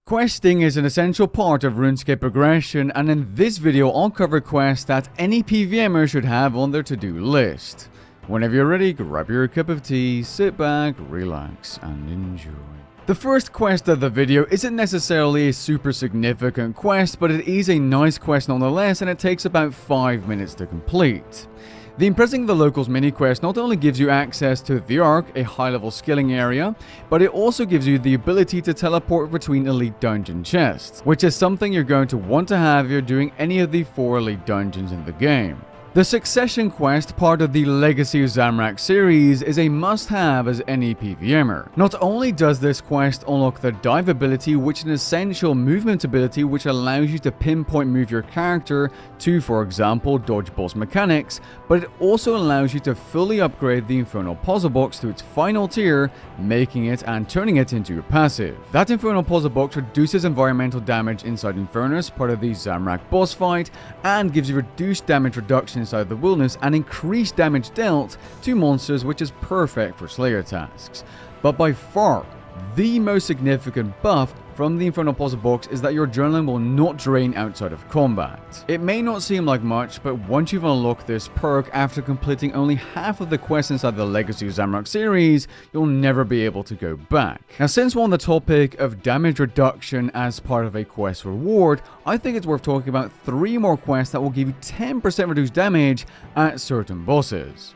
Questing is an essential part of Runescape progression, and in this video I'll cover quests that any PvMer should have on their to-do list. Whenever you're ready, grab your cup of tea, sit back, relax, and enjoy. The first quest of the video isn't necessarily a super significant quest, but it is a nice quest nonetheless, and it takes about 5 minutes to complete. The Impressing the Locals mini-quest not only gives you access to the Ark, a high-level skilling area, but it also gives you the ability to teleport between elite dungeon chests, which is something you're going to want to have if you're doing any of the 4 elite dungeons in the game. The Succession quest, part of the Legacy of Zamorak series, is a must-have as any PvMer. Not only does this quest unlock the dive ability, which is an essential movement ability which allows you to pinpoint move your character to, for example, dodge boss mechanics, but it also allows you to fully upgrade the Infernal Puzzle Box to its final tier, making it and turning it into your passive. That Infernal Puzzle Box reduces environmental damage inside Infernus, part of the Zamorak boss fight, and gives you reduced damage reduction inside the wilderness and increased damage dealt to monsters, which is perfect for Slayer tasks. But by far, the most significant buff from the Infernal Puzzle Box is that your adrenaline will not drain outside of combat. It may not seem like much, but once you've unlocked this perk after completing only half of the quests inside the Legacy of Zamorak series, you'll never be able to go back. Now, since we're on the topic of damage reduction as part of a quest reward, I think it's worth talking about 3 more quests that will give you 10% reduced damage at certain bosses.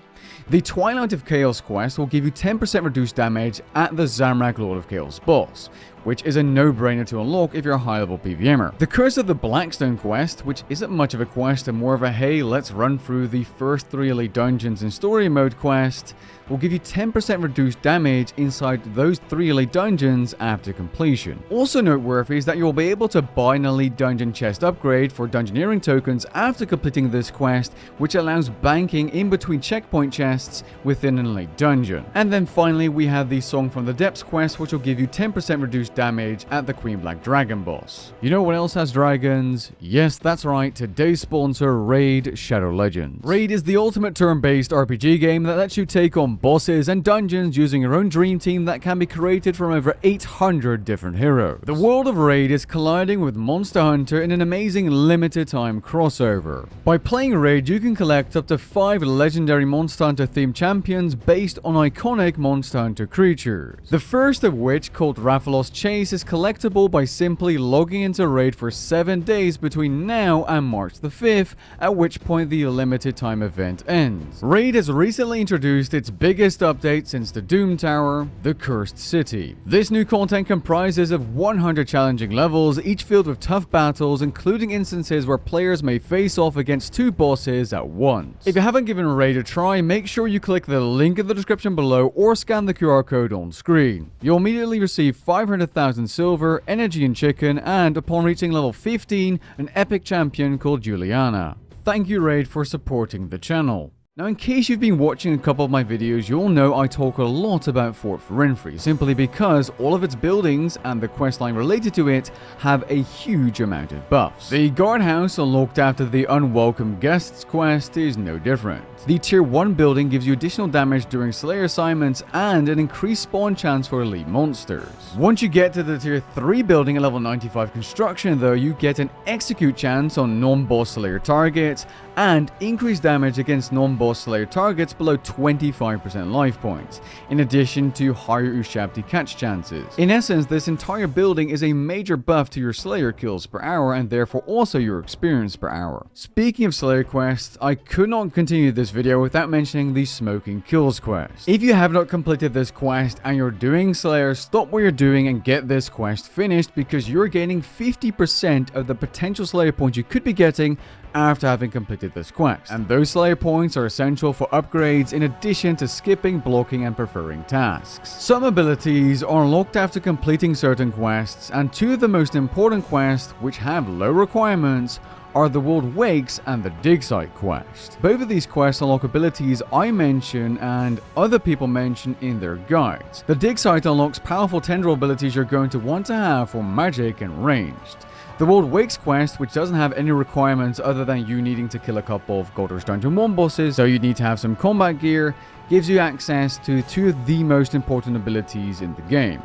The Twilight of Chaos quest will give you 10% reduced damage at the Zamorak Lord of Chaos boss, which is a no-brainer to unlock if you're a high-level PvMer. The Curse of the Blackstone quest, which isn't much of a quest and more of a hey, let's run through the first 3 elite dungeons in story mode quest, will give you 10% reduced damage inside those 3 elite dungeons after completion. Also noteworthy is that you'll be able to buy an elite dungeon chest upgrade for dungeoneering tokens after completing this quest, which allows banking in between checkpoint chests within an elite dungeon. And then finally we have the Song from the Depths quest, which will give you 10% reduced damage at the Queen Black Dragon boss. You know what else has dragons? Yes, that's right, today's sponsor, Raid Shadow Legends. Raid is the ultimate turn-based RPG game that lets you take on bosses and dungeons using your own dream team that can be created from over 800 different heroes. The world of Raid is colliding with Monster Hunter in an amazing limited time crossover. By playing Raid, you can collect up to 5 legendary Monster Hunter themed champions based on iconic Monster Hunter creatures. The first of which, called Rathalos Chase, is collectible by simply logging into Raid for 7 days between now and March the 5th, at which point the limited time event ends. Raid has recently introduced its biggest update since the Doom Tower, the Cursed City. This new content comprises of 100 challenging levels, each filled with tough battles, including instances where players may face off against 2 bosses at once. If you haven't given Raid a try, make sure you click the link in the description below or scan the QR code on screen. You'll immediately receive 500,000 silver, energy and chicken, and upon reaching level 15, an epic champion called Juliana. Thank you Raid for supporting the channel. Now, in case you've been watching a couple of my videos, you'll know I talk a lot about Fort Firenfree, simply because all of its buildings and the questline related to it have a huge amount of buffs. The guardhouse, unlocked after the Unwelcome Guests quest, is no different. The Tier 1 building gives you additional damage during Slayer assignments and an increased spawn chance for elite monsters. Once you get to the Tier 3 building at level 95 construction though, you get an execute chance on non-boss Slayer targets and increased damage against non-boss Slayer targets below 25% life points, in addition to higher Ushabti catch chances. In essence, this entire building is a major buff to your Slayer kills per hour and therefore also your experience per hour. Speaking of Slayer quests, I could not continue this video without mentioning the Smoking Kills quest. If you have not completed this quest and you're doing Slayer, stop what you're doing and get this quest finished, because you're gaining 50% of the potential Slayer points you could be getting after having completed this quest. And those Slayer points are essential for upgrades in addition to skipping, blocking, and preferring tasks. Some abilities are unlocked after completing certain quests, and 2 of the most important quests, which have low requirements, are the World Wakes and the Dig Site quest. Both of these quests unlock abilities I mention and other people mention in their guides. The Dig Site unlocks powerful tendril abilities you're going to want to have for magic and ranged. The World Wakes quest, which doesn't have any requirements other than you needing to kill a couple of Goldur's Dungeon 1 bosses, so you need to have some combat gear, gives you access to 2 of the most important abilities in the game.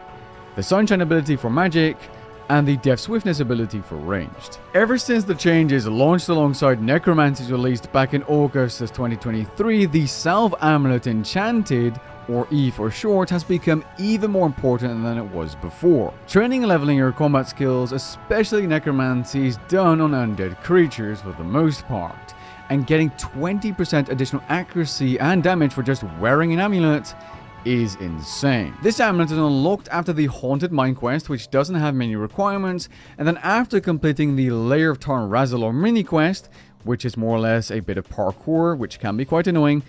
The Sunshine ability for magic, and the Death Swiftness ability for ranged. Ever since the changes launched alongside Necromancy's released back in August of 2023, the Salve Amulet Enchanted, or E for short, has become even more important than it was before. Training and leveling your combat skills, especially Necromancy, is done on undead creatures for the most part, and getting 20% additional accuracy and damage for just wearing an amulet is insane. This amulet is unlocked after the Haunted Mine quest, which doesn't have many requirements, and then after completing the Lair of Tarn Razalor mini quest, which is more or less a bit of parkour, which can be quite annoying,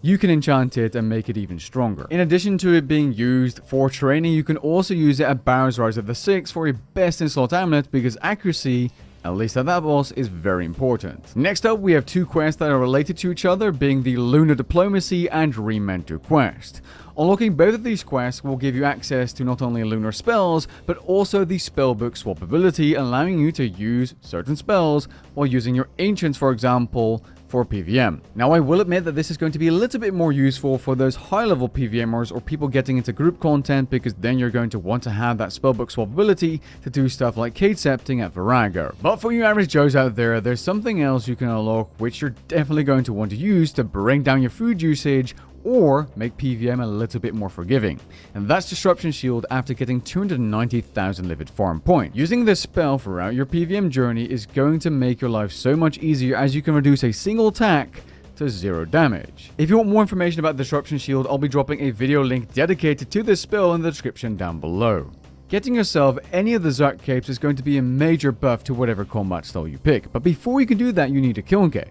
you can enchant it and make it even stronger. In addition to it being used for training, you can also use it at Bow's Rise of the Six for a best in slot amulet, because accuracy, at least at that boss, is very important. Next up, we have two quests that are related to each other, being the Lunar Diplomacy and Rementor quest. Unlocking both of these quests will give you access to not only lunar spells, but also the spellbook swap ability, allowing you to use certain spells while using your ancients, for example, for PvM. Now, I will admit that this is going to be a little bit more useful for those high-level PvMers or people getting into group content, because then you're going to want to have that spellbook swap ability to do stuff like Cade Septing at Virago. But for you average Joes out there, there's something else you can unlock which you're definitely going to want to use to bring down your food usage or make PvM a little bit more forgiving, and that's Disruption Shield after getting 290,000 Livid Farm Point. Using this spell throughout your PvM journey is going to make your life so much easier, as you can reduce a single attack to 0 damage. If you want more information about Disruption Shield, I'll be dropping a video link dedicated to this spell in the description down below. Getting yourself any of the Zuk Capes is going to be a major buff to whatever combat style you pick, but before you can do that, you need a Kiln Cape.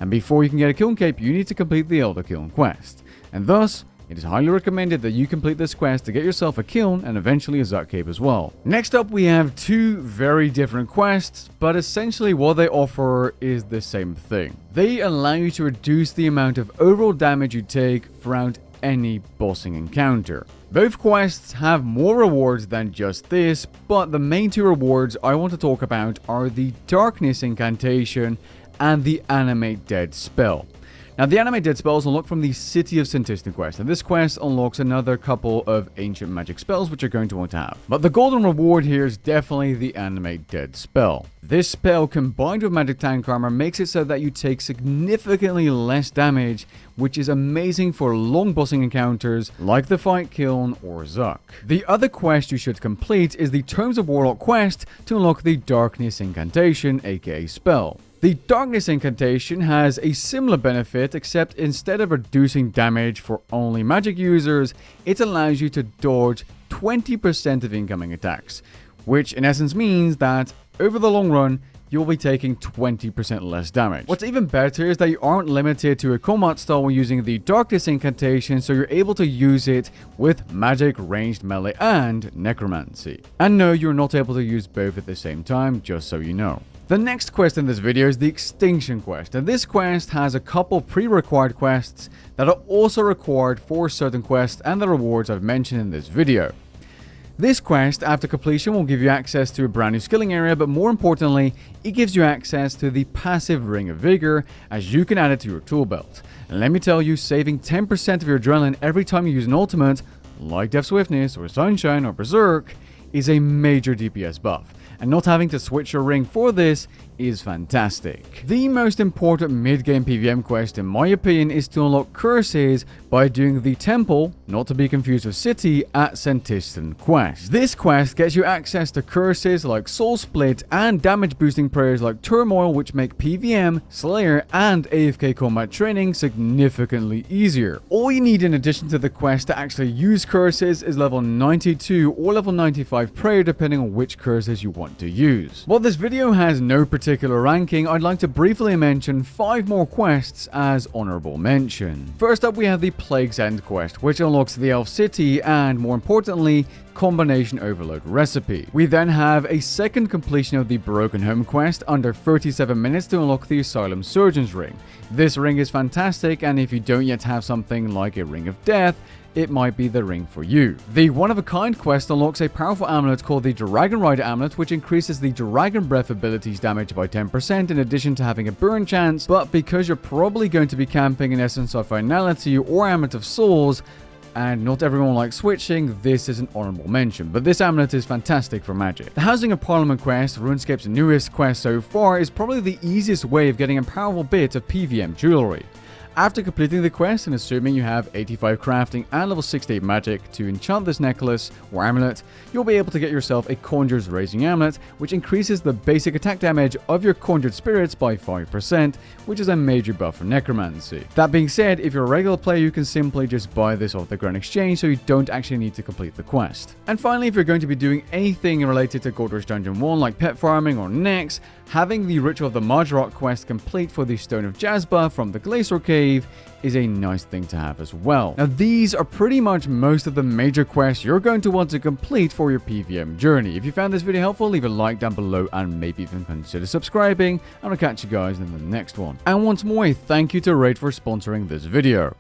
And before you can get a Kiln Cape, you need to complete the Elder Kiln quest. And thus, it is highly recommended that you complete this quest to get yourself a Kiln and eventually a Zuk Cape as well. Next up, we have two very different quests, but essentially what they offer is the same thing. They allow you to reduce the amount of overall damage you take throughout any bossing encounter. Both quests have more rewards than just this, but the main two rewards I want to talk about are the Darkness Incantation and the Animate Dead spell. Now, the Animate Dead spell is unlocked from the City of Sintistan quest, and this quest unlocks another couple of ancient magic spells which you're going to want to have. But the golden reward here is definitely the Animate Dead spell. This spell, combined with magic tank armor, makes it so that you take significantly less damage, which is amazing for long bossing encounters like the Fight Kiln or Zuk. The other quest you should complete is the Terms of Warlock quest to unlock the Darkness Incantation, aka spell. The Darkness Incantation has a similar benefit, except instead of reducing damage for only magic users, it allows you to dodge 20% of incoming attacks, which in essence means that over the long run, you'll be taking 20% less damage. What's even better is that you aren't limited to a combat style when using the Darkness Incantation, so you're able to use it with magic, ranged, melee, and necromancy. And no, you're not able to use both at the same time, just so you know. The next quest in this video is the Extinction quest, and this quest has a couple pre-required quests that are also required for certain quests and the rewards I've mentioned in this video. This quest, after completion, will give you access to a brand new skilling area, but more importantly, it gives you access to the passive Ring of Vigor, as you can add it to your tool belt. And let me tell you, saving 10% of your adrenaline every time you use an ultimate, like Death Swiftness or Sunshine or Berserk, is a major DPS buff, and not having to switch your ring for this is fantastic. The most important mid-game PvM quest, in my opinion, is to unlock curses by doing the Temple, not to be confused with City, at Sintistan quest. This quest gets you access to curses like Soul Split and damage boosting prayers like Turmoil, which make PvM, Slayer, and AFK combat training significantly easier. All you need in addition to the quest to actually use curses is level 92 or level 95 prayer, depending on which curses you want to use. While this video has no particular ranking, I'd like to briefly mention 5 more quests as honorable mention. First up, we have the Plague's End quest, which unlocks the Elf City and, more importantly, Combination Overload recipe. We then have a second completion of the Broken Home quest under 37 minutes to unlock the Asylum Surgeon's Ring. This ring is fantastic, and if you don't yet have something like a Ring of Death, it might be the ring for you. The One-of-a-Kind quest unlocks a powerful amulet called the Dragon Rider amulet, which increases the Dragon Breath ability's damage by 10% in addition to having a burn chance, but because you're probably going to be camping in Essence of Finality or Amulet of Souls, and not everyone likes switching, this is an honorable mention, but this amulet is fantastic for magic. The Housing of Parliament quest, RuneScape's newest quest so far, is probably the easiest way of getting a powerful bit of PvM jewelry. After completing the quest and assuming you have 85 crafting and level 68 magic to enchant this necklace or amulet, you'll be able to get yourself a Conjurer's Raising amulet, which increases the basic attack damage of your conjured spirits by 5%, which is a major buff for necromancy. That being said, if you're a regular player, you can simply just buy this off the Grand Exchange, so you don't actually need to complete the quest. And finally, if you're going to be doing anything related to Gold Rush Dungeon 1 like pet farming or Nex, having the Ritual of the Majorok quest complete for the Stone of Jasper from the Glacier Cave is a nice thing to have as well. Now, these are pretty much most of the major quests you're going to want to complete for your PvM journey. If you found this video helpful, leave a like down below and maybe even consider subscribing, and I'll catch you guys in the next one. And once more, a thank you to Raid for sponsoring this video.